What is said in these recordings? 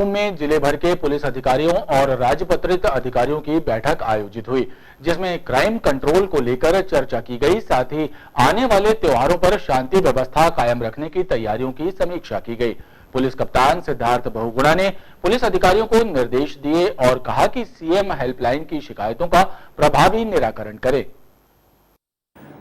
में जिले भर के पुलिस अधिकारियों और राजपत्रित अधिकारियों की बैठक आयोजित हुई, जिसमें क्राइम कंट्रोल को लेकर चर्चा की गई। साथ ही आने वाले त्योहारों पर शांति व्यवस्था कायम रखने की तैयारियों की समीक्षा की गई। पुलिस कप्तान सिद्धार्थ बहुगुणा ने पुलिस अधिकारियों को निर्देश दिए और कहा कि सीएम हेल्पलाइन की शिकायतों का प्रभावी निराकरण करें।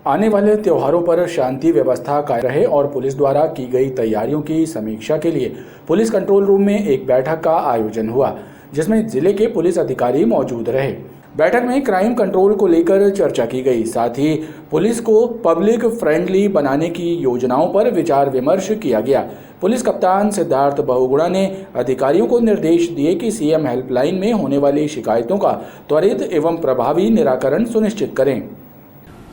आने वाले त्योहारों पर शांति व्यवस्था कायम रहे और पुलिस द्वारा की गई तैयारियों की समीक्षा के लिए पुलिस कंट्रोल रूम में एक बैठक का आयोजन हुआ, जिसमें जिले के पुलिस अधिकारी मौजूद रहे। बैठक में क्राइम कंट्रोल को लेकर चर्चा की गई। साथ ही पुलिस को पब्लिक फ्रेंडली बनाने की योजनाओं पर विचार विमर्श किया गया। पुलिस कप्तान सिद्धार्थ बहुगुणा ने अधिकारियों को निर्देश दिए कि सीएम हेल्पलाइन में होने वाली शिकायतों का त्वरित एवं प्रभावी निराकरण सुनिश्चित करें।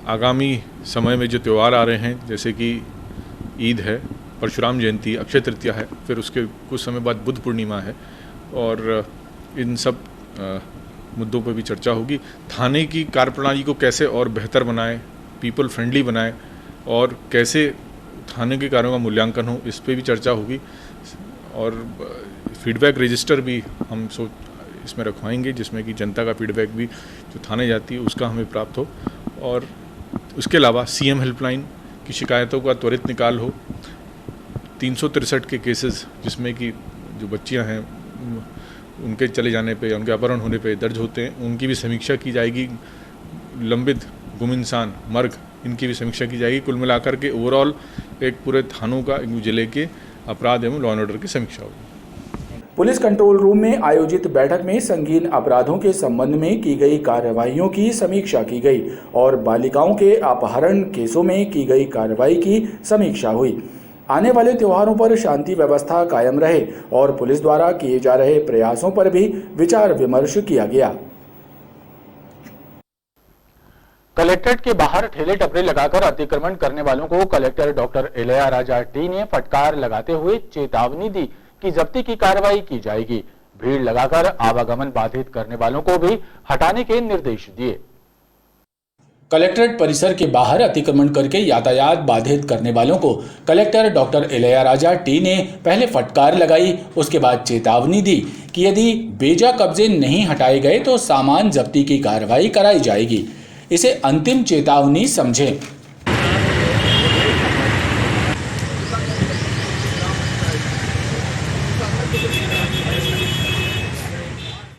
आगामी समय में जो त्यौहार आ रहे हैं, जैसे कि ईद है, परशुराम जयंती, अक्षय तृतीया है, फिर उसके कुछ समय बाद बुद्ध पूर्णिमा है, और इन सब मुद्दों पर भी चर्चा होगी। थाने की कार्यप्रणाली को कैसे और बेहतर बनाएं, पीपल फ्रेंडली बनाएं, और कैसे थाने के कार्यों का मूल्यांकन हो, इस पर भी चर्चा होगी। और फीडबैक रजिस्टर भी हम इसमें रखवाएंगे, जिसमें कि जनता का फीडबैक भी जो थाने जाती है उसका हमें प्राप्त हो। और उसके अलावा सीएम हेल्पलाइन की शिकायतों का त्वरित निकाल हो। 363 के केसेस जिसमें कि जो बच्चियां हैं उनके चले जाने पे या उनके अपहरण होने पे दर्ज होते हैं, उनकी भी समीक्षा की जाएगी। लंबित गुम इंसान, मर्ग, इनकी भी समीक्षा की जाएगी। कुल मिलाकर के ओवरऑल एक पूरे थानों का, एक जिले के अपराध एवं लॉ एंड ऑर्डर की समीक्षा होगी। पुलिस कंट्रोल रूम में आयोजित बैठक में संगीन अपराधों के संबंध में की गई कार्यवाहियों की समीक्षा की गई और बालिकाओं के अपहरण केसों में की गई कार्रवाई की समीक्षा हुई। आने वाले त्योहारों पर शांति व्यवस्था कायम रहे और पुलिस द्वारा किए जा रहे प्रयासों पर भी विचार विमर्श किया गया। कलेक्ट्रेट के बाहर ठेले टपरे लगाकर अतिक्रमण करने वालों को कलेक्टर डॉक्टर इलैयाराजा टी ने फटकार लगाते हुए चेतावनी दी कि जब्ती की कार्रवाई की जाएगी। भीड़ लगाकर आवागमन बाधित करने वालों को भी हटाने के निर्देश दिए। कलेक्ट्रेट परिसर के बाहर अतिक्रमण करके यातायात बाधित करने वालों को कलेक्टर डॉक्टर इलैयाराजा टी ने पहले फटकार लगाई, उसके बाद चेतावनी दी कि यदि बेजा कब्जे नहीं हटाए गए तो सामान जब्ती की कार्रवाई कराई जाएगी। इसे अंतिम चेतावनी समझें।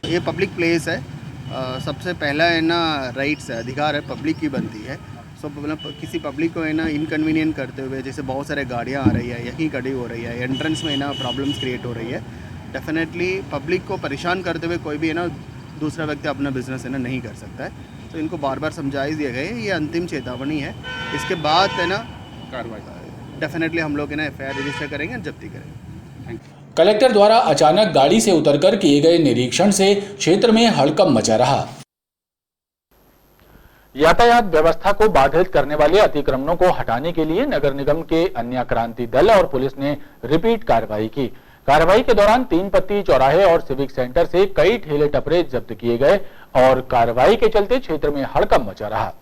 ये पब्लिक प्लेस है, सबसे पहला है ना राइट्स है, अधिकार है, पब्लिक की बनती है। सो किसी पब्लिक को है ना इनकन्वीनियंट करते हुए, जैसे बहुत सारे गाड़ियाँ आ रही है, यहीं खड़ी हो रही है, एंट्रेंस में ना प्रॉब्लम्स क्रिएट हो रही है, डेफिनेटली पब्लिक को परेशान करते हुए कोई भी है ना दूसरा व्यक्ति अपना बिजनेस है ना नहीं कर सकता है। तो इनको बार बार समझाइश दिए गए, ये अंतिम चेतावनी है। इसके बाद है ना कार्रवाई डेफिनेटली हम लोग है ना FIR रजिस्टर करेंगे और जब्ती करेंगे। Thank you. कलेक्टर द्वारा अचानक गाड़ी से उतरकर किए गए निरीक्षण से क्षेत्र में हड़कंप मचा रहा। यातायात व्यवस्था को बाधित करने वाले अतिक्रमणों को हटाने के लिए नगर निगम के अन्य क्रांति दल और पुलिस ने रिपीट कार्रवाई की। कार्रवाई के दौरान 3 पत्ती चौराहे और सिविक सेंटर से कई ठेले टपरे जब्त किए गए और कार्रवाई के चलते क्षेत्र में हड़कंप मचा रहा।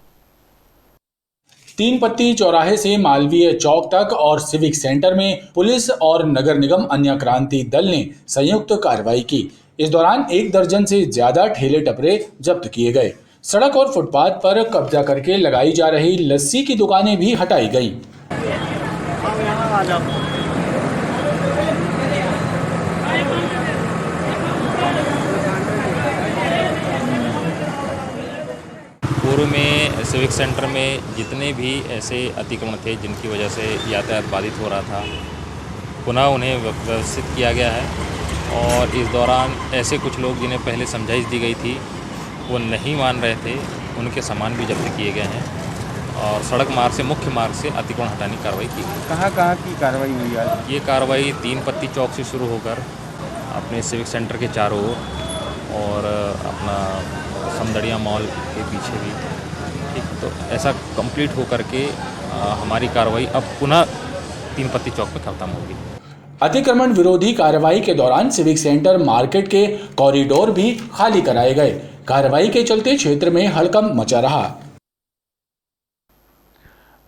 3 पत्ती चौराहे से मालवीय चौक तक और सिविक सेंटर में पुलिस और नगर निगम अन्य क्रांति दल ने संयुक्त कार्रवाई की। इस दौरान 1 दर्जन से ज्यादा ठेले टपरे जब्त किए गए। सड़क और फुटपाथ पर कब्जा करके लगाई जा रही लस्सी की दुकानें भी हटाई गईं। पूर्व में सिविक सेंटर में जितने भी ऐसे अतिक्रमण थे जिनकी वजह से यातायात बाधित हो रहा था, पुनः उन्हें व्यवस्थित किया गया है। और इस दौरान ऐसे कुछ लोग जिन्हें पहले समझाइश दी गई थी वो नहीं मान रहे थे, उनके सामान भी जब्त किए गए हैं और सड़क मार्ग से, मुख्य मार्ग से अतिक्रमण हटाने की कार्रवाई की गई। कहाँ की कार्रवाई हुई आज? ये कार्रवाई 3 पत्ती चौक से शुरू होकर अपने सिविक सेंटर के चारों ओर और अपना समदड़िया मॉल के पीछे भी, ठीक। तो ऐसा कंप्लीट हो करके हमारी कार्रवाई अब पुनः 3 पत्ती चौक में खत्म होगी। अतिक्रमण विरोधी कार्रवाई के दौरान सिविक सेंटर मार्केट के कॉरिडोर भी खाली कराए गए। कार्रवाई के चलते क्षेत्र में हड़कंप मचा रहा।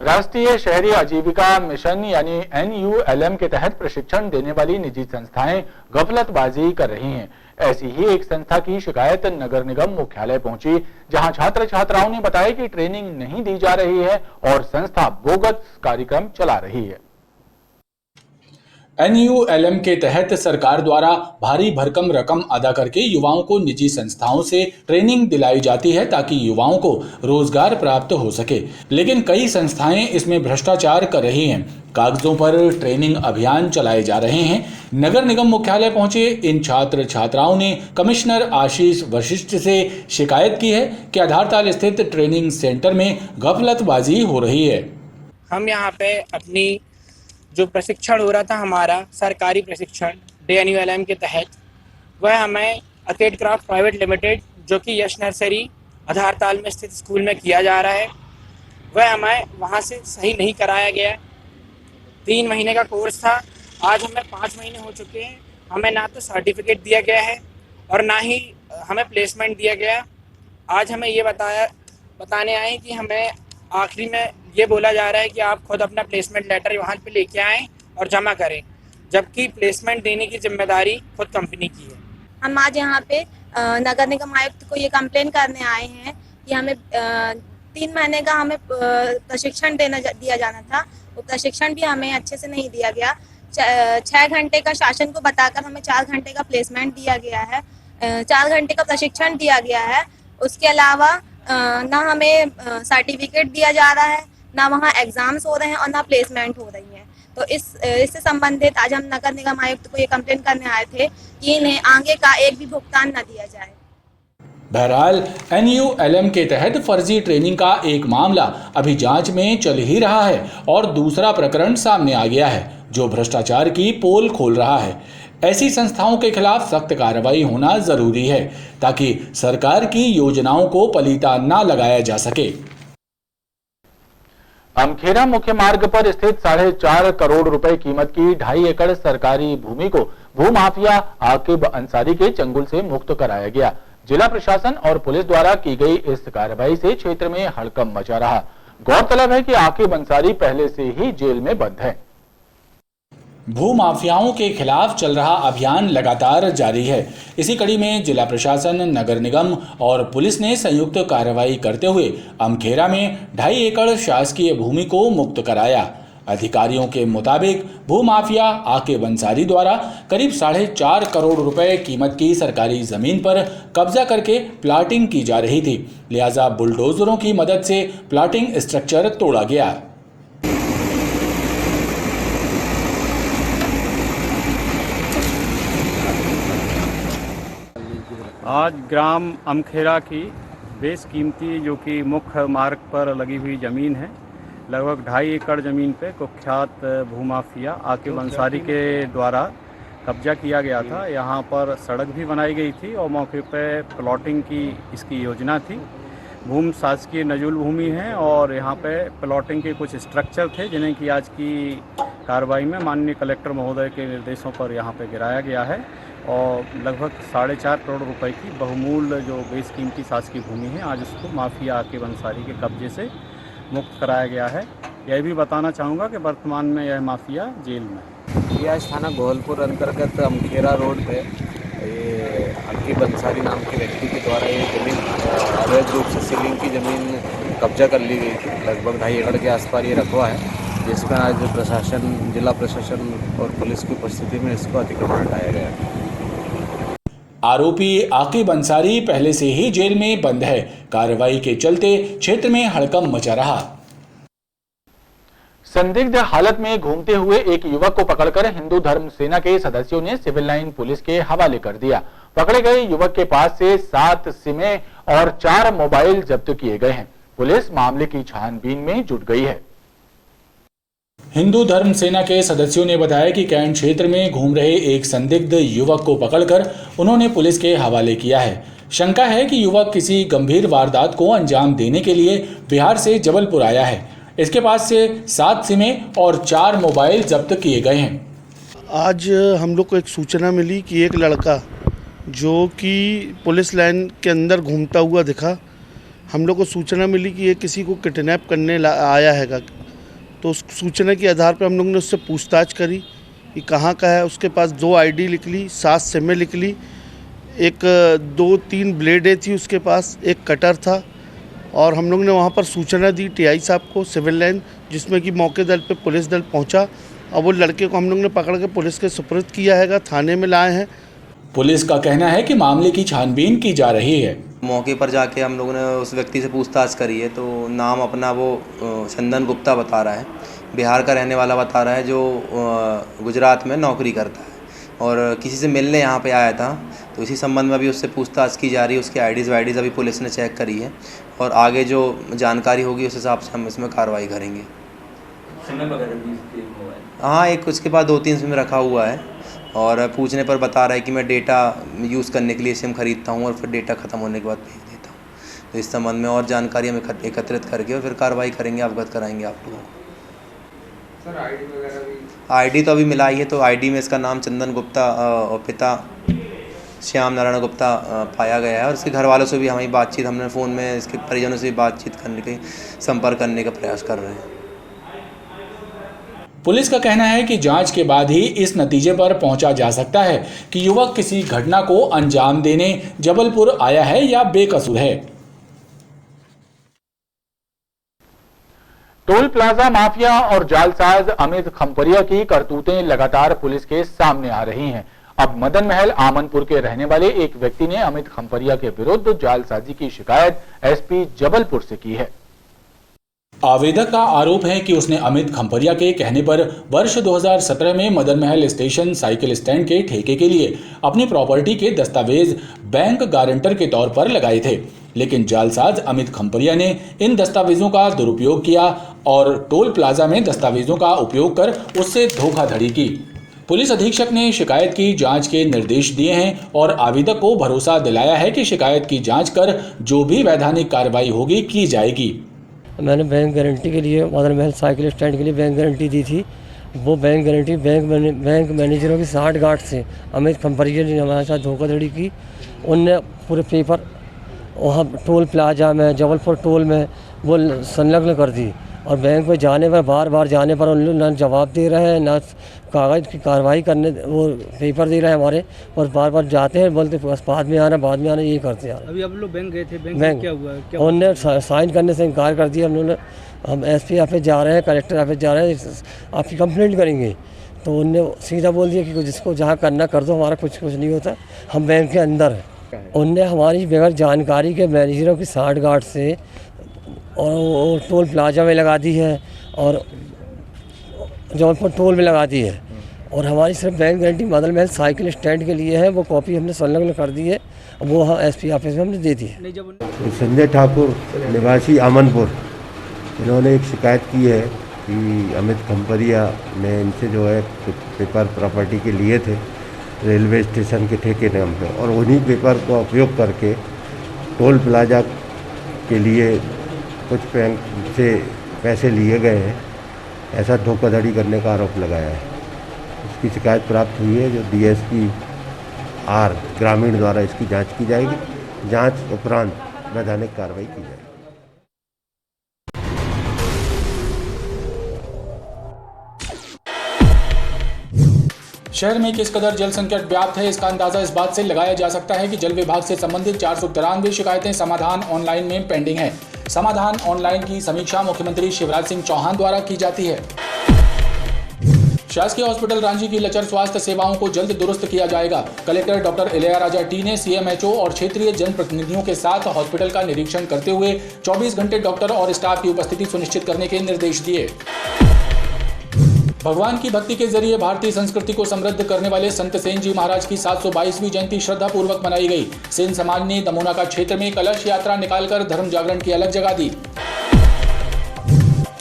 राष्ट्रीय शहरी आजीविका मिशन यानी NULM के तहत प्रशिक्षण देने वाली निजी संस्थाएं गफलतबाजी कर रही हैं। ऐसी ही एक संस्था की शिकायत नगर निगम मुख्यालय पहुंची, जहां छात्र छात्राओं ने बताया कि ट्रेनिंग नहीं दी जा रही है और संस्था बोगस कार्यक्रम चला रही है। NULM के तहत सरकार द्वारा भारी भरकम रकम अदा करके युवाओं को निजी संस्थाओं से ट्रेनिंग दिलाई जाती है ताकि युवाओं को रोजगार प्राप्त हो सके, लेकिन कई संस्थाएं इसमें भ्रष्टाचार कर रही हैं। कागजों पर ट्रेनिंग अभियान चलाए जा रहे हैं। नगर निगम मुख्यालय पहुंचे इन छात्र छात्राओं ने कमिश्नर आशीष वशिष्ठ से शिकायत की है कि आधारताल स्थित ट्रेनिंग सेंटर में गफलतबाजी हो रही है। हम यहाँ पे अपनी जो प्रशिक्षण हो रहा था हमारा सरकारी प्रशिक्षण NULM के तहत, वह हमें अर्केड क्राफ्ट प्राइवेट लिमिटेड जो कि यश नर्सरी आधारताल में स्थित स्कूल में किया जा रहा है, वह हमें वहाँ से सही नहीं कराया गया। 3 महीने का कोर्स था, आज हमें 5 महीने हो चुके हैं। हमें ना तो सर्टिफिकेट दिया गया है और ना ही हमें प्लेसमेंट दिया गया। आज हमें ये बताने आए कि हमें आखिरी में ये बोला जा रहा है कि आप खुद अपना प्लेसमेंट लेटर वहाँ पे लेके आएँ और जमा करें, जबकि प्लेसमेंट देने की जिम्मेदारी खुद कंपनी की है। हम आज यहाँ पे नगर निगम आयुक्त को ये कंप्लेन करने आए हैं कि हमें 3 महीने का हमें प्रशिक्षण दिया जाना था, वो प्रशिक्षण भी हमें अच्छे से नहीं दिया गया। 6 घंटे का शासन को बताकर हमें 4 घंटे का प्लेसमेंट दिया गया है, 4 घंटे का प्रशिक्षण दिया गया है। उसके अलावा ना हमें सर्टिफिकेट दिया जा रहा है, ना वहाँ एग्जाम्स हो रहे हैं और ना प्लेसमेंट हो रही है। तो इससे संबंधित आज हम नगर निगम आयुक्त को ये कंप्लेन करने आए थे कि इन्हें आगे का एक भी भुगतान न दिया जाए। बहरहाल NULM के तहत फर्जी ट्रेनिंग का एक मामला अभी जांच में चल ही रहा है और दूसरा प्रकरण सामने आ गया है जो भ्रष्टाचार की पोल खोल रहा है। ऐसी संस्थाओं के खिलाफ सख्त कार्रवाई होना जरूरी है ताकि सरकार की योजनाओं को पलीता न लगाया जा सके। अमखेरा मुख्य मार्ग पर स्थित 4.5 करोड़ रुपए कीमत की 2.5 एकड़ सरकारी भूमि को भूमाफिया आकिब अंसारी के चंगुल से मुक्त कराया गया। जिला प्रशासन और पुलिस द्वारा की गई इस कार्रवाई से क्षेत्र में हड़कंप मचा रहा। गौरतलब है कि आकिब अंसारी पहले से ही जेल में बंद है। भूमाफियाओं के खिलाफ चल रहा अभियान लगातार जारी है। इसी कड़ी में जिला प्रशासन, नगर निगम और पुलिस ने संयुक्त कार्रवाई करते हुए अमखेरा में 2.5 एकड़ शासकीय भूमि को मुक्त कराया। अधिकारियों के मुताबिक भूमाफिया आकिब अंसारी द्वारा करीब 4.5 करोड़ रुपए कीमत की सरकारी जमीन पर कब्जा करके प्लाटिंग की जा रही थी, लिहाजा बुलडोजरों की मदद से प्लाटिंग स्ट्रक्चर तोड़ा गया। आज ग्राम अमखेरा की बेशकीमती जो कि मुख्य मार्ग पर लगी हुई ज़मीन है, लगभग 2.5 एकड़ ज़मीन पे कुख्यात भूमाफिया आकिब अंसारी के द्वारा कब्जा किया गया था। यहाँ पर सड़क भी बनाई गई थी और मौके पे प्लॉटिंग की इसकी योजना थी। भूमि शासकीय नजुल भूमि है और यहाँ पे प्लॉटिंग के कुछ स्ट्रक्चर थे जिन्हें कि आज की कार्रवाई में माननीय कलेक्टर महोदय के निर्देशों पर यहाँ पे गिराया गया है और लगभग 4.5 करोड़ रुपए की बहुमूल्य जो बेशकीमती शासकीय भूमि है, आज उसको माफिया आकिब अंसारी के कब्जे से मुक्त कराया गया है। यह भी बताना चाहूँगा कि वर्तमान में यह माफिया जेल में है। यह थाना गोहलपुर अंतर्गत अमखेरा रोड पे ये आकिब अंसारी नाम के व्यक्ति के द्वारा ये ज़मीन अवैध रूप से सीलिंग की ज़मीन कब्जा कर ली गई थी। लगभग 2.5 एकड़ के आसपास ये रखवा है, जिसमें आज प्रशासन, जिला प्रशासन और पुलिस की उपस्थिति में इसको अतिक्रमण हटाया गया। आरोपी आकिब अंसारी पहले से ही जेल में बंद है। कार्रवाई के चलते क्षेत्र में हड़कंप मचा रहा। संदिग्ध हालत में घूमते हुए एक युवक को पकड़कर हिंदू धर्म सेना के सदस्यों ने सिविल लाइन पुलिस के हवाले कर दिया। पकड़े गए युवक के पास से 7 सिमें और 4 मोबाइल जब्त किए गए हैं। पुलिस मामले की छानबीन में जुट गई है। हिंदू धर्म सेना के सदस्यों ने बताया कि कैंट क्षेत्र में घूम रहे एक संदिग्ध युवक को पकड़कर उन्होंने पुलिस के हवाले किया है। शंका है कि युवक किसी गंभीर वारदात को अंजाम देने के लिए बिहार से जबलपुर आया है। इसके पास से 7 सिमें और 4 मोबाइल जब्त किए गए हैं। आज हम लोग को एक सूचना मिली कि एक लड़का जो कि पुलिस लाइन के अंदर घूमता हुआ दिखा। हम लोग को सूचना मिली कि ये किसी को किडनैप करने आया हैगा। तो उस सूचना के आधार पर हम लोग ने उससे पूछताछ करी कि कहाँ का है। उसके पास 2 आईडी लिख ली, 7 सिमें लिख ली, एक 2-3 ब्लेडें थी उसके पास, एक कटर था। और हम लोग ने वहाँ पर सूचना दी टीआई साहब को, सिविल लाइन, जिसमें कि मौके दल पे पुलिस दल पहुँचा। अब वो लड़के को हम लोग ने पकड़ के पुलिस के सुपुर्द किया है, थाने में लाए हैं। पुलिस का कहना है कि मामले की छानबीन की जा रही है। मौके पर जाके हम लोगों ने उस व्यक्ति से पूछताछ करी है, तो नाम अपना वो चंदन गुप्ता बता रहा है, बिहार का रहने वाला बता रहा है, जो गुजरात में नौकरी करता है और किसी से मिलने यहाँ पे आया था। तो इसी संबंध में अभी उससे पूछताछ की जा रही है। उसकी आईडीज़ वाईडीज़ अभी पुलिस ने चेक करी है और आगे जो जानकारी होगी उस हिसाब से हम इसमें कार्रवाई करेंगे। हाँ, एक उसके पास 2-3 सिम रखा हुआ है और पूछने पर बता रहा है कि मैं डेटा यूज़ करने के लिए सिम खरीदता हूँ और फिर डेटा ख़त्म होने के बाद भेज देता हूँ। तो इस संबंध में और जानकारी हम एकत्रित करके और फिर कार्रवाई करेंगे, अवगत कराएंगे आप लोगों को। सर आईडी वगैरह भी? आईडी तो अभी मिला ही है, तो आईडी में इसका नाम चंदन गुप्ता और पिता श्याम नारायण गुप्ता पाया गया है। और इसके घर वालों से भी हमारी बातचीत, हमने फ़ोन में इसके परिजनों से भी बातचीत करने के, संपर्क करने का प्रयास कर रहे हैं। पुलिस का कहना है कि जांच के बाद ही इस नतीजे पर पहुंचा जा सकता है कि युवक किसी घटना को अंजाम देने जबलपुर आया है या बेकसूर है। टोल प्लाजा माफिया और जालसाज अमित खम्परिया की करतूतें लगातार पुलिस के सामने आ रही हैं। अब मदन महल आमनपुर के रहने वाले एक व्यक्ति ने अमित खम्परिया के विरुद्ध जालसाजी की शिकायत एसपी जबलपुर से की है। आवेदक का आरोप है कि उसने अमित खम्परिया के कहने पर वर्ष 2017 में Madan Mahal station cycle stand के ठेके के लिए अपनी प्रॉपर्टी के दस्तावेज बैंक गारंटर के तौर पर लगाए थे, लेकिन जालसाज अमित खम्परिया ने इन दस्तावेजों का दुरुपयोग किया और टोल प्लाजा में दस्तावेजों का उपयोग कर उससे धोखाधड़ी की। पुलिस अधीक्षक ने शिकायत की जांच के निर्देश दिए हैं और आवेदक को भरोसा दिलाया है कि शिकायत की जांच कर जो भी वैधानिक कार्रवाई होगी की जाएगी। मैंने बैंक गारंटी के लिए मदन महल साइकिल स्टैंड के लिए बैंक गारंटी दी थी। वो बैंक गारंटी बैंक मैनेजरों की साठगांठ से अमित खम्परिया ने हमारे साथ धोखाधड़ी की। उनने पूरे पेपर वहाँ टोल प्लाजा में, जबलपुर टोल में वो संलग्न कर दी और बैंक में जाने पर, बार बार जाने पर उन लोग ना जवाब दे रहे हैं, ना कागज़ की कार्रवाई करने वो पेपर दे रहे हैं हमारे, और बार बार जाते हैं, बोलते बस बाद में आना ये करते हैं। अभी आप लोग बैंक गए थे, बैंक क्या हुआ? उनने साइन करने से इनकार कर दिया। हम एसपी ऑफिस जा रहे हैं, कलेक्टर ऑफिस जा रहे हैं, आपकी कंप्लेंट करेंगे। तो उनने सीधा बोल दिया कि जिसको जहाँ करना कर दो, हमारा कुछ नहीं होता, हम बैंक के अंदर हैं। उनने हमारी बगैर जानकारी के मैनेजरों की साठगांठ से और टोल प्लाजा में लगा दी है और जबलपुर टोल में लगा दी है, और हमारी सिर्फ bank guarantee Madan Mahal cycle stand के लिए है। वो कॉपी हमने संलग्न कर दी है, वो हाँ एसपी ऑफिस में हमने दे दी है। संजय ठाकुर निवासी आमनपुर, इन्होंने एक शिकायत की है कि अमित खम्परिया ने इनसे जो है कुछ पेपर प्रॉपर्टी के लिए थे रेलवे स्टेशन के ठेके नाम पे, और उन्हीं पेपर का उपयोग करके टोल प्लाजा के लिए कुछ बैंक से पैसे लिए गए हैं, ऐसा धोखाधड़ी करने का आरोप लगाया है। इसकी शिकायत प्राप्त हुई है, जो डीएसपी आर ग्रामीण द्वारा इसकी जांच की जाएगी। जांच उपरांत वैधानिक कार्रवाई की जाएगी। शहर में किस कदर जल संकट व्याप्त है, इसका अंदाजा इस बात से लगाया जा सकता है कि जल विभाग से संबंधित 493 शिकायतें समाधान ऑनलाइन में पेंडिंग है। समाधान ऑनलाइन की समीक्षा मुख्यमंत्री शिवराज सिंह चौहान द्वारा की जाती है। शासकीय हॉस्पिटल रांची की लचर स्वास्थ्य सेवाओं को जल्द दुरुस्त किया जाएगा। कलेक्टर डॉक्टर इलैयाराजा टी ने सीएमएचओ और क्षेत्रीय जनप्रतिनिधियों के साथ हॉस्पिटल का निरीक्षण करते हुए 24 घंटे डॉक्टर और स्टाफ की उपस्थिति सुनिश्चित करने के निर्देश दिए। भगवान की भक्ति के जरिए भारतीय संस्कृति को समृद्ध करने वाले संत सेन जी महाराज की 722वीं जयंती श्रद्धा पूर्वक मनाई गई। सेन समाज ने दमोना का क्षेत्र में कलश यात्रा निकालकर धर्म जागरण की अलग जगह दी।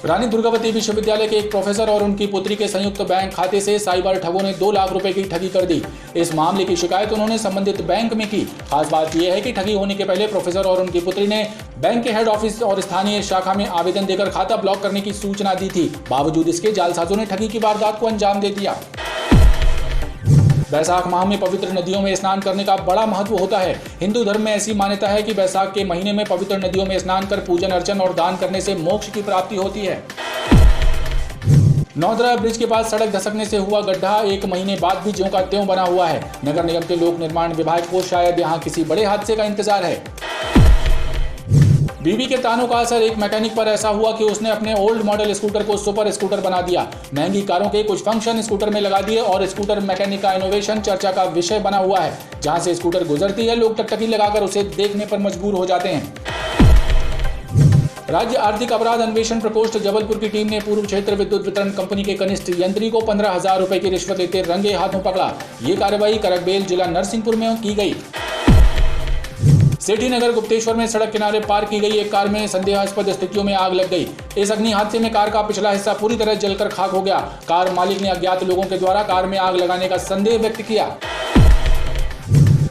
रानी दुर्गावती विश्वविद्यालय के एक प्रोफेसर और उनकी पुत्री के संयुक्त बैंक खाते से साइबर ठगों ने 2 लाख रुपए की ठगी कर दी। इस मामले की शिकायत उन्होंने संबंधित बैंक में की। खास बात यह है कि ठगी होने के पहले प्रोफेसर और उनकी पुत्री ने बैंक के हेड ऑफिस और स्थानीय शाखा में आवेदन देकर खाता ब्लॉक करने की सूचना दी थी। बावजूद इसके जालसाजों ने ठगी की वारदात को अंजाम दे दिया। बैसाख माह में पवित्र नदियों में स्नान करने का बड़ा महत्व होता है। हिंदू धर्म में ऐसी मान्यता है कि बैसाख के महीने में पवित्र नदियों में स्नान कर पूजन अर्चन और दान करने से मोक्ष की प्राप्ति होती है। नौदरा ब्रिज के पास सड़क धसकने से हुआ गड्ढा 1 महीने बाद भी ज्यों का त्यों बना हुआ है। नगर निगम के लोक निर्माण विभाग को शायद यहां किसी बड़े हादसे का इंतजार है। बीवी के तानों का असर एक मैकेनिक पर ऐसा हुआ कि उसने अपने ओल्ड मॉडल स्कूटर को सुपर स्कूटर बना दिया। महंगी कारों के कुछ फंक्शन स्कूटर में लगा दिए और स्कूटर मैकेनिक का इनोवेशन चर्चा का विषय बना हुआ है। जहां से स्कूटर गुजरती है, लोग टकटकी लगाकर उसे देखने पर मजबूर हो जाते हैं। राज्य आर्थिक अपराध अन्वेषण प्रकोष्ठ जबलपुर की टीम ने पूर्व क्षेत्र विद्युत वितरण कंपनी के कनिष्ठ यंत्री को 15,000 रुपए की रिश्वत लेते रंगे हाथों पकड़ा। ये कार्रवाई करकबेल जिला नरसिंहपुर में की गई। सेठी नगर गुप्तेश्वर में सड़क किनारे पार्क की गई एक कार में संदेहास्पद स्थितियों में आग लग गई। इस अग्नि हादसे में कार का पिछला हिस्सा पूरी तरह जलकर खाक हो गया। कार मालिक ने अज्ञात लोगों के द्वारा कार में आग लगाने का संदेह व्यक्त किया।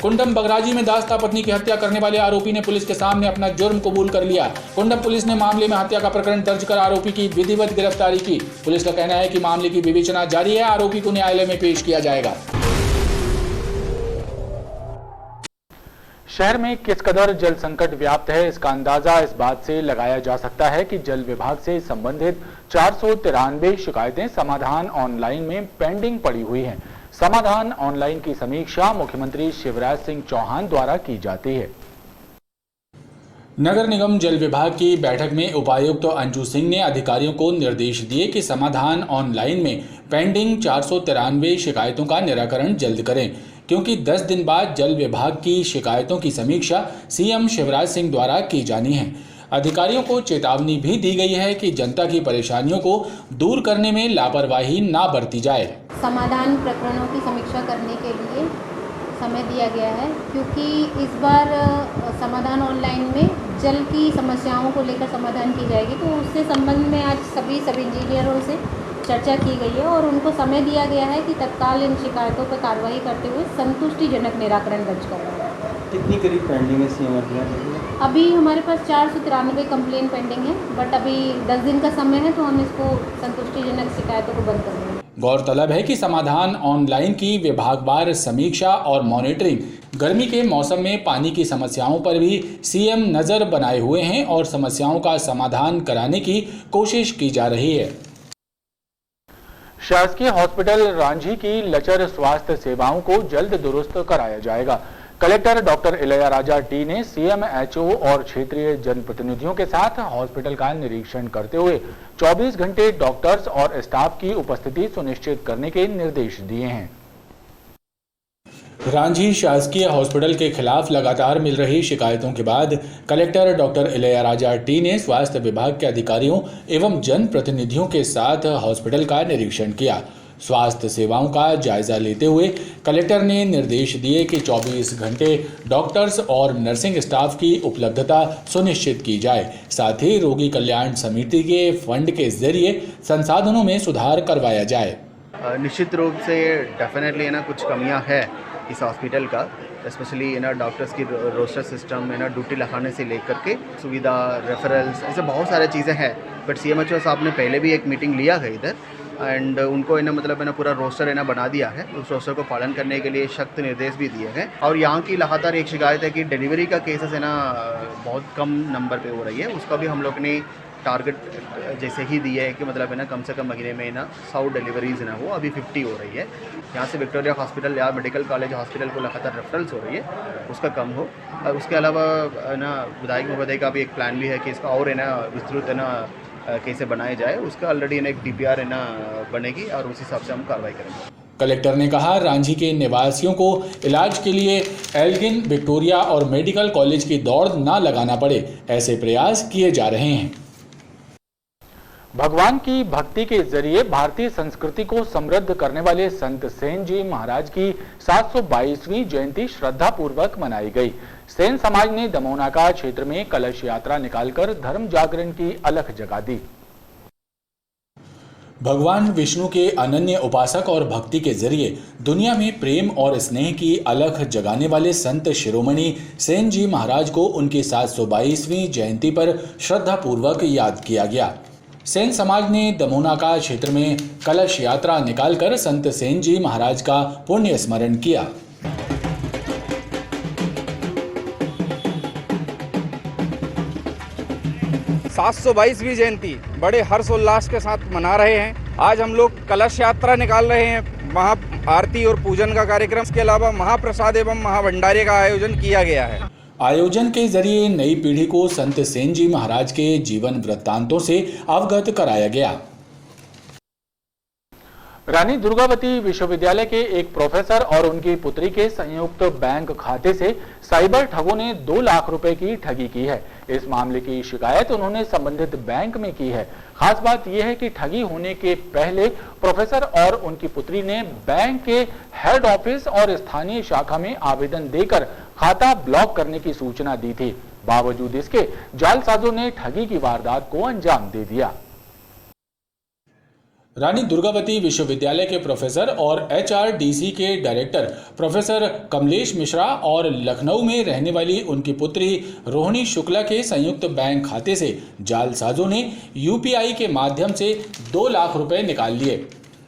कुंडम बगराजी में दास्ता पत्नी की हत्या करने वाले आरोपी ने पुलिस के सामने अपना जुर्म कबूल कर लिया। कुंडम पुलिस ने मामले में हत्या का प्रकरण दर्ज कर आरोपी की विधिवत गिरफ्तारी की। पुलिस का कहना है कि मामले की विवेचना जारी है। आरोपी को न्यायालय में पेश किया जाएगा। शहर में किस कदर जल संकट व्याप्त है, इसका अंदाजा इस बात से लगाया जा सकता है कि जल विभाग से संबंधित 493 शिकायतें समाधान ऑनलाइन में पेंडिंग पड़ी हुई हैं। समाधान ऑनलाइन की समीक्षा मुख्यमंत्री शिवराज सिंह चौहान द्वारा की जाती है। नगर निगम जल विभाग की बैठक में उपायुक्त अंजू सिंह ने अधिकारियों को निर्देश दिए कि समाधान ऑनलाइन में पेंडिंग 493 शिकायतों का निराकरण जल्द करें, क्योंकि 10 दिन बाद जल विभाग की शिकायतों की समीक्षा सीएम शिवराज सिंह द्वारा की जानी है। अधिकारियों को चेतावनी भी दी गई है कि जनता की परेशानियों को दूर करने में लापरवाही ना बरती जाए। समाधान प्रकरणों की समीक्षा करने के लिए समय दिया गया है, क्योंकि इस बार समाधान ऑनलाइन में जल की समस्याओं को लेकर समाधान की जाएगी। तो उससे संबंध में आज सभी सब इंजीनियरों से चर्चा की गई है और उनको समय दिया गया है कि तत्काल इन शिकायतों पर कार्रवाई करते हुए संतुष्टिजनक निराकरण दर्ज करवाएं। कितनी करीब पेंडिंग है सीएम? अभी हमारे पास 493 कंप्लेन पेंडिंग है, बट अभी 10 दिन का समय है, तो हम इसको संतुष्टिजनक शिकायतों को बंद कर देंगे। गौरतलब है कि समाधान ऑनलाइन की विभागवार समीक्षा और मॉनिटरिंग गर्मी के मौसम में पानी की समस्याओं पर भी सीएम नजर बनाए हुए हैं और समस्याओं का समाधान कराने की कोशिश की जा रही है। शासकीय हॉस्पिटल रांझी की लचर स्वास्थ्य सेवाओं को जल्द दुरुस्त कराया जाएगा। कलेक्टर डॉक्टर इलैयाराजा टी ने सीएमएचओ और क्षेत्रीय जनप्रतिनिधियों के साथ हॉस्पिटल का निरीक्षण करते हुए 24 घंटे डॉक्टर्स और स्टाफ की उपस्थिति सुनिश्चित करने के निर्देश दिए हैं। रांझी शासकीय हॉस्पिटल के खिलाफ लगातार मिल रही शिकायतों के बाद कलेक्टर डॉक्टर इलैयाराजा टी ने स्वास्थ्य विभाग के अधिकारियों एवं जनप्रतिनिधियों के साथ हॉस्पिटल का निरीक्षण किया। स्वास्थ्य सेवाओं का जायजा लेते हुए कलेक्टर ने निर्देश दिए कि 24 घंटे डॉक्टर्स और नर्सिंग स्टाफ की उपलब्धता सुनिश्चित की जाए। साथ ही रोगी कल्याण समिति के फंड के जरिए संसाधनों में सुधार करवाया जाए। निश्चित रूप से डेफिनेटली ना कुछ कमियां है इस हॉस्पिटल का, स्पेशली ना डॉक्टर्स की रोस्टर सिस्टम ना ड्यूटी लगाने से लेकर के सुविधा, रेफरल्स, ऐसे बहुत सारे चीज़ें हैं। बट सीएमएचओ साहब ने पहले भी एक मीटिंग लिया है इधर एंड उनको मतलब पूरा रोस्टर बना दिया है। उस रोस्टर को पालन करने के लिए सख्त निर्देश भी दिए हैं। और यहाँ की लगातार एक शिकायत है कि डिलीवरी का केसेस बहुत कम नंबर पे हो रही है। उसका भी हम लोग ने टारगेट जैसे ही दिया है कि कम से कम महीने में 100 डिलीवरीज हो, अभी 50 हो रही है। यहाँ से विक्टोरिया हॉस्पिटल या मेडिकल कॉलेज हॉस्पिटल को लगातार रेफरल्स हो रही है, उसका कम हो। और उसके अलावा विधायक महोदय का भी एक प्लान भी है कि इसका और विस्तृत कैसे बनाया जाए। उसका ऑलरेडी एक DPR बनेगी और उस हिसाब से हम कार्रवाई करेंगे। कलेक्टर ने कहा, रांझी के निवासियों को इलाज के लिए एल्गिन, विक्टोरिया और मेडिकल कॉलेज की दौड़ ना लगाना पड़े, ऐसे प्रयास किए जा रहे हैं। भगवान की भक्ति के जरिए भारतीय संस्कृति को समृद्ध करने वाले संत सेन जी महाराज की 722वीं जयंती श्रद्धापूर्वक मनाई गई। सेन समाज ने दमोनाका क्षेत्र में कलश यात्रा निकालकर धर्म जागरण की अलख जगा दी। भगवान विष्णु के अनन्य उपासक और भक्ति के जरिए दुनिया में प्रेम और स्नेह की अलख जगाने वाले संत शिरोमणि सेन जी महाराज को उनकी 722वीं जयंती पर श्रद्धापूर्वक याद किया गया। सेन समाज ने दमोनाका क्षेत्र में कलश यात्रा निकालकर संत सेन जी महाराज का पुण्य स्मरण किया। सात 722वीं जयंती बड़े हर्षोल्लास के साथ मना रहे हैं। आज हम लोग कलश यात्रा निकाल रहे हैं, महा आरती और पूजन का कार्यक्रम, इसके अलावा महाप्रसाद एवं महाभंडारे का आयोजन किया गया है। आयोजन के जरिए नई पीढ़ी को संत सेन जी महाराज के जीवन वृत्तांतों से अवगत कराया गया। रानी दुर्गावती विश्वविद्यालय के एक प्रोफेसर और उनकी पुत्री के संयुक्त बैंक खाते से साइबर ठगों ने 2 लाख रुपए की ठगी की है। इस मामले की शिकायत उन्होंने संबंधित बैंक में की है। खास बात यह है कि ठगी होने के पहले प्रोफेसर और उनकी पुत्री ने बैंक के हेड ऑफिस और स्थानीय शाखा में आवेदन देकर खाता ब्लॉक करने की सूचना दी थी। बावजूद इसके जालसाजों ने ठगी की वारदात को अंजाम दे दिया। रानी दुर्गावती विश्वविद्यालय के प्रोफेसर और HRDC के डायरेक्टर प्रोफेसर कमलेश मिश्रा और लखनऊ में रहने वाली उनकी पुत्री रोहिणी शुक्ला के संयुक्त बैंक खाते से जालसाजों ने UPI के माध्यम से 2 लाख रुपए निकाल लिए।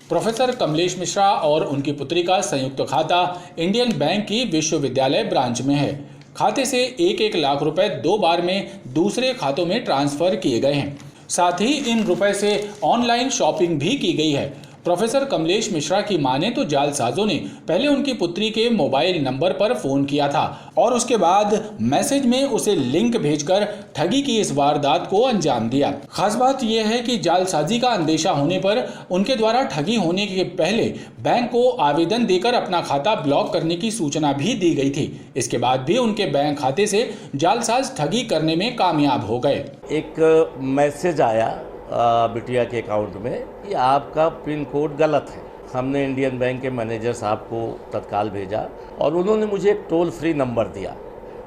प्रोफेसर कमलेश मिश्रा और उनकी पुत्री का संयुक्त खाता इंडियन बैंक की विश्वविद्यालय ब्रांच में है। खाते से 1-1 लाख रुपए 2 बार में दूसरे खातों में ट्रांसफर किए गए हैं। साथ ही इन रुपए से ऑनलाइन शॉपिंग भी की गई है। प्रोफेसर कमलेश मिश्रा की माने तो जालसाजों ने पहले उनकी पुत्री के मोबाइल नंबर पर फोन किया था और उसके बाद मैसेज में उसे लिंक भेजकर ठगी की इस वारदात को अंजाम दिया। खास बात यह है कि जालसाजी का अंदेशा होने पर उनके द्वारा ठगी होने के पहले बैंक को आवेदन देकर अपना खाता ब्लॉक करने की सूचना भी दी गई थी। इसके बाद भी उनके बैंक खाते से जालसाज ठगी करने में कामयाब हो गए। एक मैसेज आया बिटिया के अकाउंट में कि आपका पिन कोड गलत है। हमने इंडियन बैंक के मैनेजर साहब को तत्काल भेजा और उन्होंने मुझे एक टोल फ्री नंबर दिया।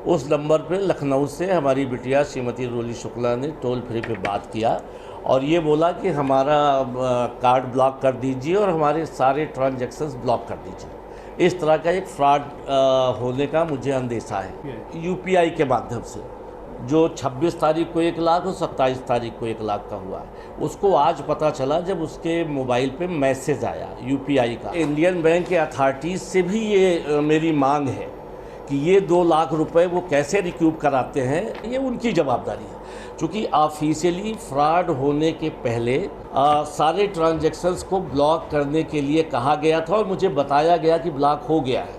उस नंबर पे लखनऊ से हमारी बिटिया श्रीमती रोहिणी शुक्ला ने टोल फ्री पे बात किया और ये बोला कि हमारा कार्ड ब्लॉक कर दीजिए और हमारे सारे ट्रांजैक्शंस ब्लॉक कर दीजिए। इस तरह का एक फ्रॉड होने का मुझे अंदेशा है। UPI के माध्यम से जो 26 तारीख को 1 लाख और 27 तारीख को 1 लाख का हुआ है, उसको आज पता चला जब उसके मोबाइल पे मैसेज आया UPI का। इंडियन बैंक के अथॉरिटीज़ से भी ये मेरी मांग है कि ये 2 लाख रुपए वो कैसे रिक्यूब कराते हैं, ये उनकी जवाबदारी है। क्योंकि ऑफिशियली फ्रॉड होने के पहले सारे ट्रांजैक्शंस को ब्लॉक करने के लिए कहा गया था और मुझे बताया गया कि ब्लॉक हो गया है।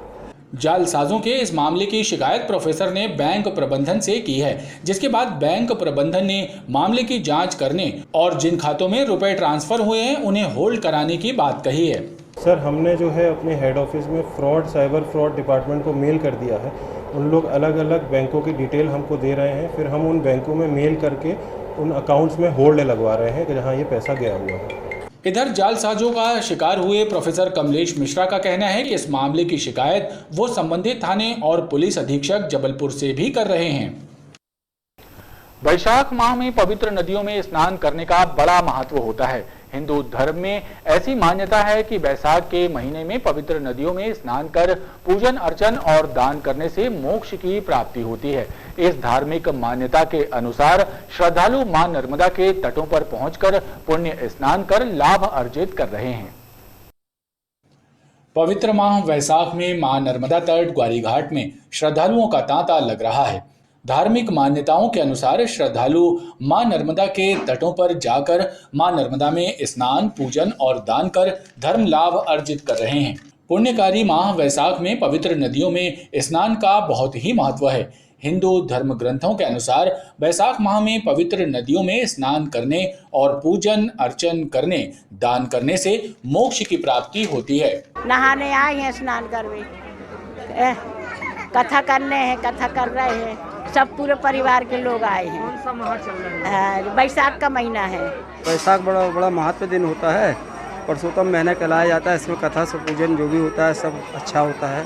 जालसाजों के इस मामले की शिकायत प्रोफेसर ने बैंक प्रबंधन से की है, जिसके बाद बैंक प्रबंधन ने मामले की जांच करने और जिन खातों में रुपए ट्रांसफर हुए हैं उन्हें होल्ड कराने की बात कही है। सर, हमने जो है अपने हेड ऑफिस में साइबर फ्रॉड डिपार्टमेंट को मेल कर दिया है। उन लोग अलग अलग बैंकों की डिटेल हमको दे रहे हैं, फिर हम उन बैंकों में मेल करके उन अकाउंट्स में होल्ड लगवा रहे हैं कि जहाँ ये पैसा गया हुआ है। इधर जालसाजों का शिकार हुए प्रोफेसर कमलेश मिश्रा का कहना है कि इस मामले की शिकायत वो संबंधित थाने और पुलिस अधीक्षक जबलपुर से भी कर रहे हैं। वैशाख माह में पवित्र नदियों में स्नान करने का बड़ा महत्व होता है। हिंदू धर्म में ऐसी मान्यता है कि वैशाख के महीने में पवित्र नदियों में स्नान कर पूजन अर्चन और दान करने से मोक्ष की प्राप्ति होती है। इस धार्मिक मान्यता के अनुसार श्रद्धालु मां नर्मदा के तटों पर पहुंचकर पुण्य स्नान कर लाभ अर्जित कर रहे हैं। पवित्र माह वैसाख में मां नर्मदा तट ग्वारी घाट में श्रद्धालुओं का तांता लग रहा है। धार्मिक मान्यताओं के अनुसार श्रद्धालु मां नर्मदा के तटों पर जाकर मां नर्मदा में स्नान, पूजन और दान कर धर्म लाभ अर्जित कर रहे हैं। पुण्यकारी माह वैसाख में पवित्र नदियों में स्नान का बहुत ही महत्व है। हिंदू धर्म ग्रंथों के अनुसार वैसाख माह में पवित्र नदियों में स्नान करने और पूजन अर्चन करने, दान करने से मोक्ष की प्राप्ति होती है। नहाने आए हैं, स्नान करने, कथा करने हैं, कथा कर रहे हैं, सब पूरे परिवार के लोग आए हैं। कौन सा माह चल रहा है? वैशाख का महीना है। वैशाख बड़ा महत्व दिन होता है। पुरुषोत्तम महीना कहलाया जाता है। इसमें कथा से पूजन जो भी होता है सब अच्छा होता है।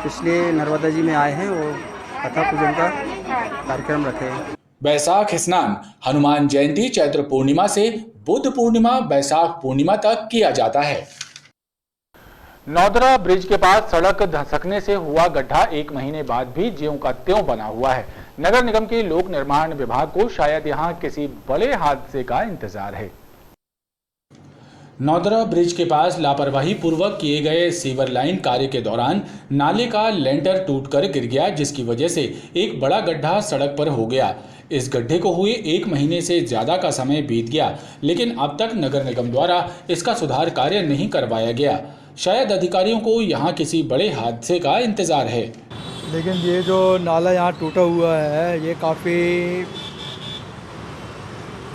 इसलिए नर्मदा जी में आए हैं और कथा पूजन का कार्यक्रम रखे हैं। वैसाख स्नान हनुमान जयंती चैत्र पूर्णिमा से बुद्ध पूर्णिमा वैसाख पूर्णिमा तक किया जाता है। नौदरा ब्रिज के पास सड़क धंसकने से हुआ गड्ढा 1 महीने बाद भी ज्यों का त्यों बना हुआ है। नगर निगम के लोक निर्माण विभाग को शायद यहां किसी बड़े हादसे का इंतजार है। नौदरा ब्रिज के पास लापरवाही पूर्वक किए गए सीवर लाइन कार्य के दौरान नाले का लेंटर टूटकर गिर गया, जिसकी वजह से एक बड़ा गड्ढा सड़क पर हो गया। इस गड्ढे को हुए 1 महीने से ज़्यादा का समय बीत गया, लेकिन अब तक नगर निगम द्वारा इसका सुधार कार्य नहीं करवाया गया। शायद अधिकारियों को यहाँ किसी बड़े हादसे का इंतजार है। लेकिन ये जो नाला यहाँ टूटा हुआ है ये काफ़ी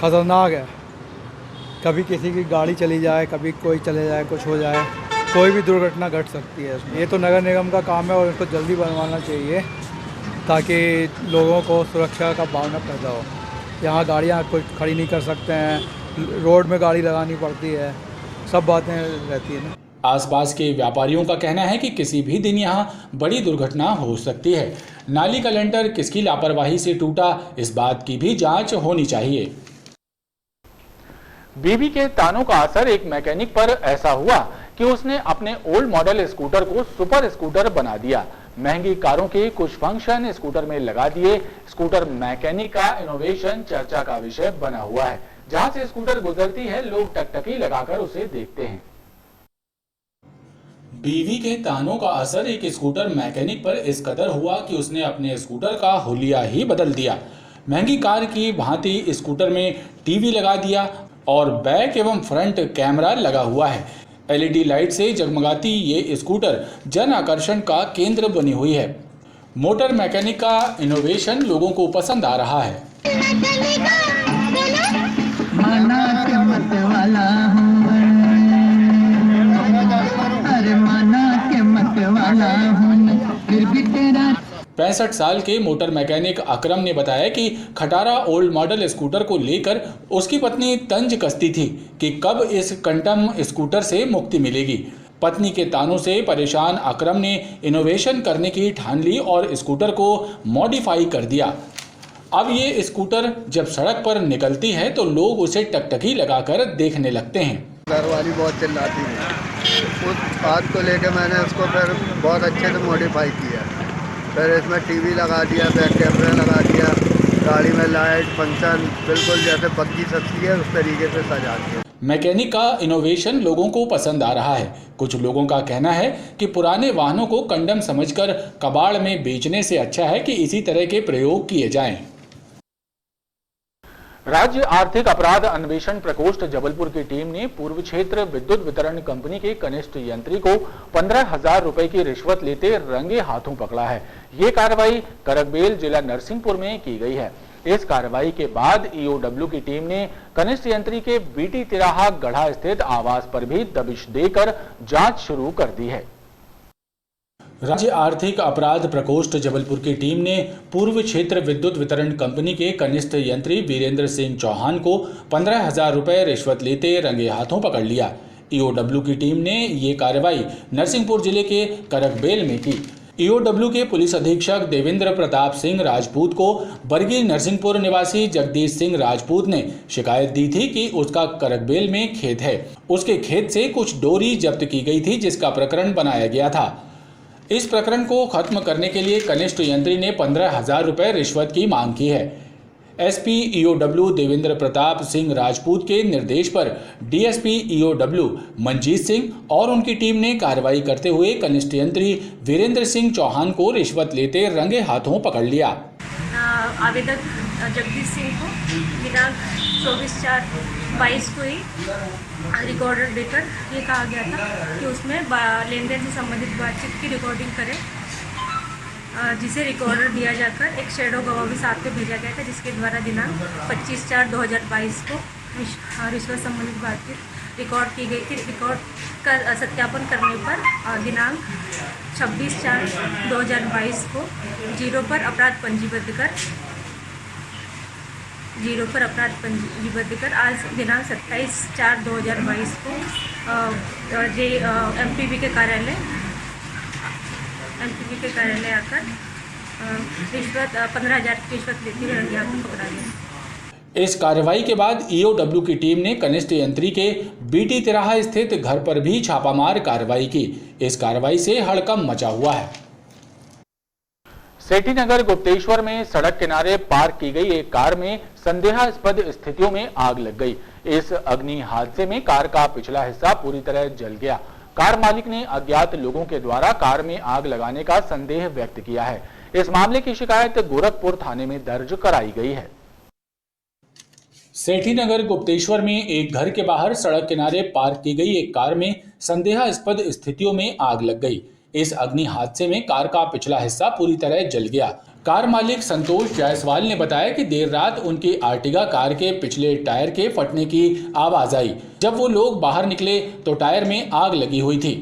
ख़तरनाक है। कभी किसी की गाड़ी चली जाए, कभी कोई चले जाए, कुछ हो जाए, कोई भी दुर्घटना घट सकती है। ये तो नगर निगम का काम है और इनको जल्दी बनवाना चाहिए ताकि लोगों को सुरक्षा का भावना पैदा हो। यहाँ गाड़ियाँ कोई खड़ी नहीं कर सकते हैं, रोड में गाड़ी लगानी पड़ती है, सब बातें रहती है ना। आसपास के व्यापारियों का कहना है कि किसी भी दिन यहाँ बड़ी दुर्घटना हो सकती है। नाली का लेंटर किसकी लापरवाही से टूटा, इस बात की भी जांच होनी चाहिए। बीवी के तानों का असर एक मैकेनिक पर ऐसा हुआ कि उसने अपने ओल्ड मॉडल स्कूटर को सुपर स्कूटर बना दिया। महंगी कारों के कुछ फंक्शन स्कूटर में लगा दिए। स्कूटर मैकेनिक का इनोवेशन चर्चा का विषय बना हुआ है। जहां से स्कूटर गुजरती है, लोग टकटकी लगाकर उसे देखते हैं। बीवी के तानों का असर एक स्कूटर मैकेनिक पर इस कदर हुआ कि उसने अपने स्कूटर का हुलिया ही बदल दिया। महंगी कार की भांति स्कूटर में टीवी लगा दिया और बैक एवं फ्रंट कैमरा लगा हुआ है। एलईडी लाइट से जगमगाती ये स्कूटर जन आकर्षण का केंद्र बनी हुई है। मोटर मैकेनिक का इनोवेशन लोगों को पसंद आ रहा है। अरे माना के मत वाला हूं, फिर भी तेरा 65 साल के मोटर मैकेनिक अकरम ने बताया कि खटारा ओल्ड मॉडल स्कूटर को लेकर उसकी पत्नी तंज कसती थी कि कब इस कंटम स्कूटर से मुक्ति मिलेगी। पत्नी के तानों से परेशान अकरम ने इनोवेशन करने की ठान ली और स्कूटर को मॉडिफाई कर दिया। अब ये स्कूटर जब सड़क पर निकलती है तो लोग उसे टकटकी लगाकर देखने लगते हैं। घरवाली बहुत चिल्लाती है, उस बात को लेकर मैंने उसको फिर बहुत अच्छे से मॉडिफाई किया। फिर इसमें टीवी लगा दिया, बैक कैमरा लगा दिया, गाड़ी में लाइट फंक्शन बिल्कुल जैसे पक्की सस्ती है उस तरीके से सजा दिया। मैकेनिक का इनोवेशन लोगों को पसंद आ रहा है। कुछ लोगों का कहना है कि पुराने वाहनों को कंडम समझकर कबाड़ में बेचने से अच्छा है कि इसी तरह के प्रयोग किए जाएं। राज्य आर्थिक अपराध अन्वेषण प्रकोष्ठ जबलपुर की टीम ने पूर्व क्षेत्र विद्युत वितरण कंपनी के कनिष्ठ यंत्री को 15,000 रुपए की रिश्वत लेते रंगे हाथों पकड़ा है। ये कार्रवाई करकबेल जिला नरसिंहपुर में की गई है। इस कार्रवाई के बाद ईओडब्ल्यू की टीम ने कनिष्ठ यंत्री के बीटी तिराहा गढ़ा स्थित आवास पर भी दबिश देकर जांच शुरू कर दी है। राज्य आर्थिक अपराध प्रकोष्ठ जबलपुर की टीम ने पूर्व क्षेत्र विद्युत वितरण कंपनी के कनिष्ठ यंत्री वीरेंद्र सिंह चौहान को 15,000 रुपए रिश्वत लेते रंगे हाथों पकड़ लिया। ईओडब्ल्यू की टीम ने ये कार्रवाई नरसिंहपुर जिले के करकबेल में की। ईओडब्ल्यू के पुलिस अधीक्षक देवेंद्र प्रताप सिंह राजपूत को बरगी नरसिंहपुर निवासी जगदीश सिंह राजपूत ने शिकायत दी थी कि उसका करकबेल में खेत है। उसके खेत से कुछ डोरी जब्त की गई थी, जिसका प्रकरण बनाया गया था। इस प्रकरण को खत्म करने के लिए कनिष्ठ यंत्री ने 15,000 रुपए रिश्वत की मांग की है। एसपी ईओडब्ल्यू देवेंद्र प्रताप सिंह राजपूत के निर्देश पर डीएसपी ईओडब्ल्यू मंजीत सिंह और उनकी टीम ने कार्रवाई करते हुए कनिष्ठ यंत्री वीरेंद्र सिंह चौहान को रिश्वत लेते रंगे हाथों पकड़ लिया। आवेदक जगदीश सिंह को दिनांक 24/4/22 को ही रिकॉर्डर देकर ये कहा गया था कि उसमें लेन देन से संबंधित बातचीत की रिकॉर्डिंग करें, जिसे रिकॉर्डर दिया जाकर एक शैडो गवाह भी साथ में भेजा गया था, जिसके द्वारा दिनांक 25/4/2022 को रिश्वत संबंधित बातचीत रिकॉर्ड की गई थी। रिकॉर्ड कर सत्यापन करने पर दिनांक 26/4/2022 को जीरो पर अपराध पंजीबद्ध कर आज दिनांक 27/4/2022 को एमपीबी के कार्यालय आकर रिश्वत 15,000 की रिश्वत लेते हुए रंगे हाथों पकड़ा गया। इस कार्रवाई के बाद ईओडब्ल्यू की टीम ने कनिष्ठ यंत्री के बीटी तिराहा स्थित घर पर भी छापामार कार्रवाई की। इस कार्रवाई से हड़कंप मचा हुआ है। सेठी नगर गुप्तेश्वर में सड़क किनारे पार्क की गई एक कार में संदेहास्पद स्थितियों में आग लग गई। इस अग्नि हादसे में कार का पिछला हिस्सा पूरी तरह जल गया। कार मालिक ने अज्ञात लोगों के द्वारा कार में आग लगाने का संदेह व्यक्त किया है। इस मामले की शिकायत गोरखपुर थाने में दर्ज कराई गई है। सेठी नगर गुप्तेश्वर में एक घर के बाहर सड़क किनारे पार्क की गई एक कार में संदेहास्पद स्थितियों में आग लग गई। इस अग्नि हादसे में कार का पिछला हिस्सा पूरी तरह जल गया। कार मालिक संतोष जायसवाल ने बताया कि देर रात उनकी आर्टिगा कार के पिछले टायर के फटने की आवाज आई। जब वो लोग बाहर निकले तो टायर में आग लगी हुई थी।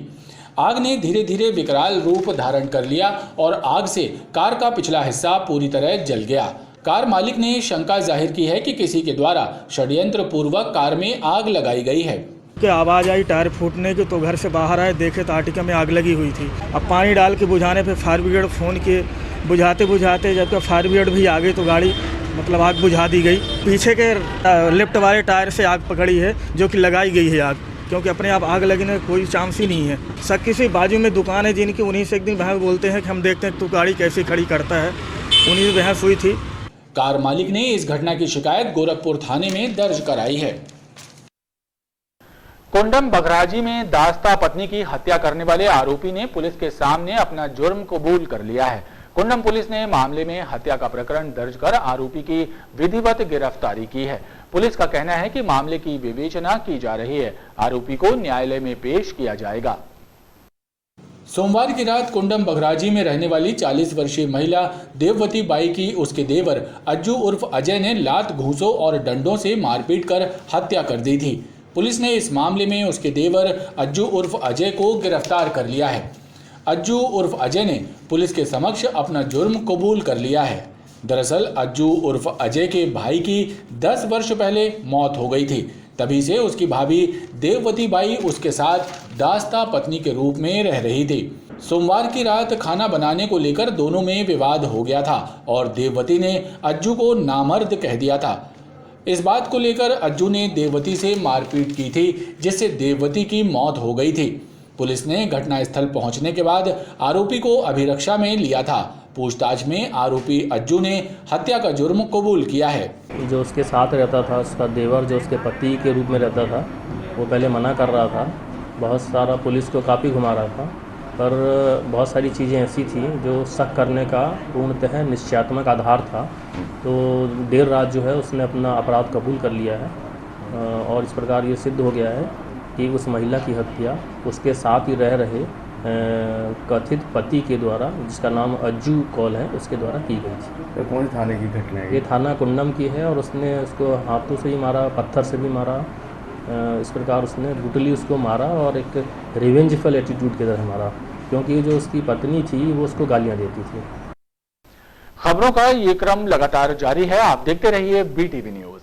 आग ने धीरे धीरे विकराल रूप धारण कर लिया और आग से कार का पिछला हिस्सा पूरी तरह जल गया। कार मालिक ने शंका जाहिर की है कि किसी के द्वारा षड्यंत्र पूर्वक कार में आग लगाई गई है। कि आवाज़ आई टायर फूटने की, तो घर से बाहर आए, देखे तो आर्टिका में आग लगी हुई थी। अब पानी डाल के बुझाने पे फायर ब्रिगेड फ़ोन किए, बुझाते बुझाते जब तक फायर ब्रिगेड भी आ गई तो गाड़ी आग बुझा दी गई। पीछे के लेफ्ट वाले टायर से आग पकड़ी है, जो कि लगाई गई है आग, क्योंकि अपने आप आग लगने का कोई चांस ही नहीं है। सब किसी बाजू में दुकान है जिनकी, उन्हीं से एक दिन बहस बोलते हैं कि हम देखते हैं तू गाड़ी कैसे खड़ी करता है, उन्हीं से बहस हुई थी। कार मालिक ने इस घटना की शिकायत गोरखपुर थाने में दर्ज कराई है। कुंडम बघराजी में दास्ता पत्नी की हत्या करने वाले आरोपी ने पुलिस के सामने अपना जुर्म कबूल कर लिया है। कुंडम पुलिस ने मामले में हत्या का प्रकरण दर्ज कर आरोपी की विधिवत गिरफ्तारी की है। पुलिस का कहना है कि मामले की विवेचना की जा रही है। आरोपी को न्यायालय में पेश किया जाएगा। सोमवार की रात कुंडम बघराजी में रहने वाली 40 वर्षीय महिला देववती बाई की उसके देवर अज्जू उर्फ अजय ने लात, घूंसों और डंडों से मारपीट कर हत्या कर दी थी। पुलिस ने इस मामले में उसके देवर अज्जू उर्फ अजय को गिरफ्तार कर लिया है। अज्जू उर्फ अजय ने पुलिस के समक्ष अपना जुर्म कबूल कर लिया है। दरअसल अज्जू उर्फ अजय के भाई की 10 वर्ष पहले मौत हो गई थी। तभी से उसकी भाभी देववती बाई उसके साथ दास्ता पत्नी के रूप में रह रही थी। सोमवार की रात खाना बनाने को लेकर दोनों में विवाद हो गया था और देववती ने अज्जू को नामर्द कह दिया था। इस बात को लेकर अज्जू ने देववती से मारपीट की थी, जिससे देववती की मौत हो गई थी। पुलिस ने घटनास्थल पहुंचने के बाद आरोपी को अभिरक्षा में लिया था। पूछताछ में आरोपी अज्जू ने हत्या का जुर्म कबूल किया है। जो उसके साथ रहता था, उसका देवर जो उसके पति के रूप में रहता था, वो पहले मना कर रहा था। बहुत सारा पुलिस को काफ़ी घुमा रहा था, पर बहुत सारी चीज़ें ऐसी थी जो शक करने का पूर्णतः निश्चयात्मक आधार था। तो देर रात जो है उसने अपना अपराध कबूल कर लिया है और इस प्रकार ये सिद्ध हो गया है कि उस महिला की हत्या उसके साथ ही रह रहे कथित पति के द्वारा, जिसका नाम अज्जू कौल है, उसके द्वारा की गई थी। तो कौन थाने की घटना है? ये थाना कुंडम की है और उसने उसको हाथों से ही मारा, पत्थर से भी मारा। इस प्रकार उसने ब्रूटली उसको मारा और एक रिवेंजफुल एटीट्यूड की तरह मारा, क्योंकि जो उसकी पत्नी थी वो उसको गालियाँ देती थी। खबरों का ये क्रम लगातार जारी है। आप देखते रहिए BTV न्यूज।